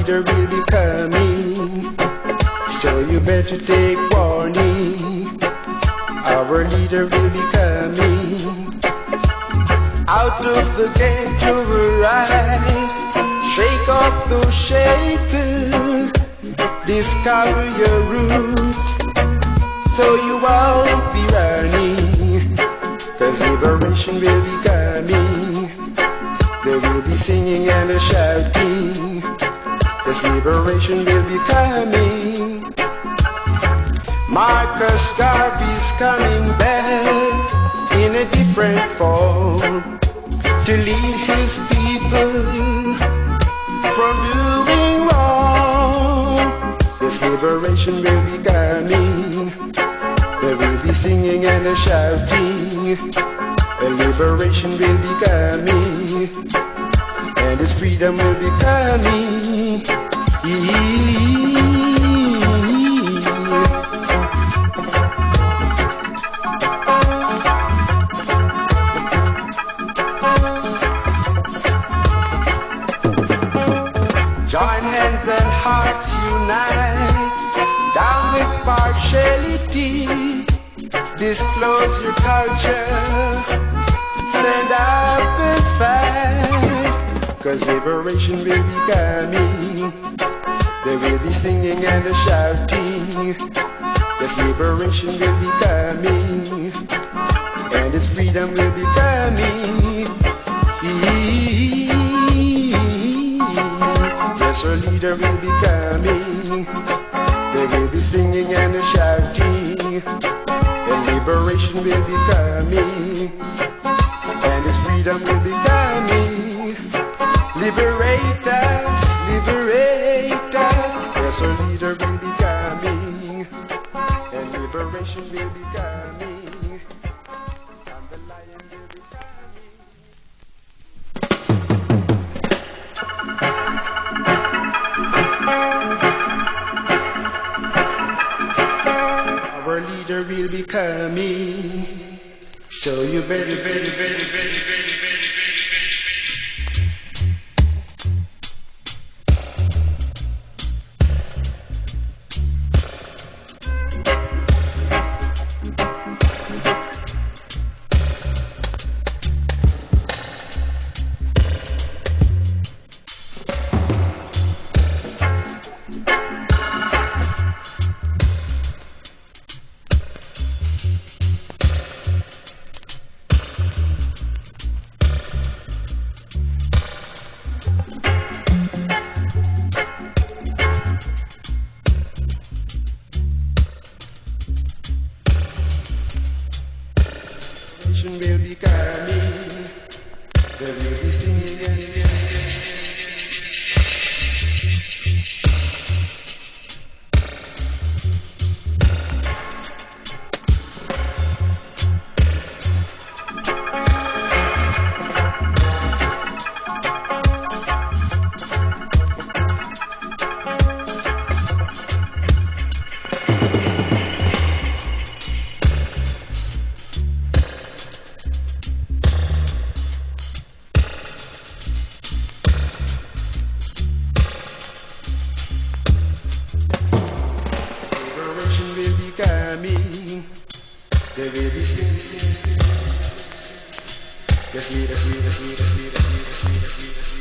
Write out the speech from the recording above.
leader will be coming, so you better take warning. Our leader will be coming. Out of the ghetto will rise, shake off those shackles, discover your roots, so you won't be running, 'cause liberation will be coming. They will be singing and shouting, 'cause liberation will be coming. Marcus Garvey's coming back in a different form to lead his people from doing wrong. This liberation will be coming. They will be singing and shouting. A liberation will be coming, and its freedom will be coming. Join hands and hearts unite, down with partiality. Disclose your culture, stand up and fight, 'cause liberation will be coming. They will be singing and shouting, 'cause liberation will be coming, and its freedom will be coming. Yes, our leader will be coming. They will be singing and shouting, and liberation will be coming, and its freedom will be coming. Liberate us, liberate us. Yes, our leader will be coming, and liberation will be coming, and the lion will be coming. Our leader will be coming, so you better. Yes, me.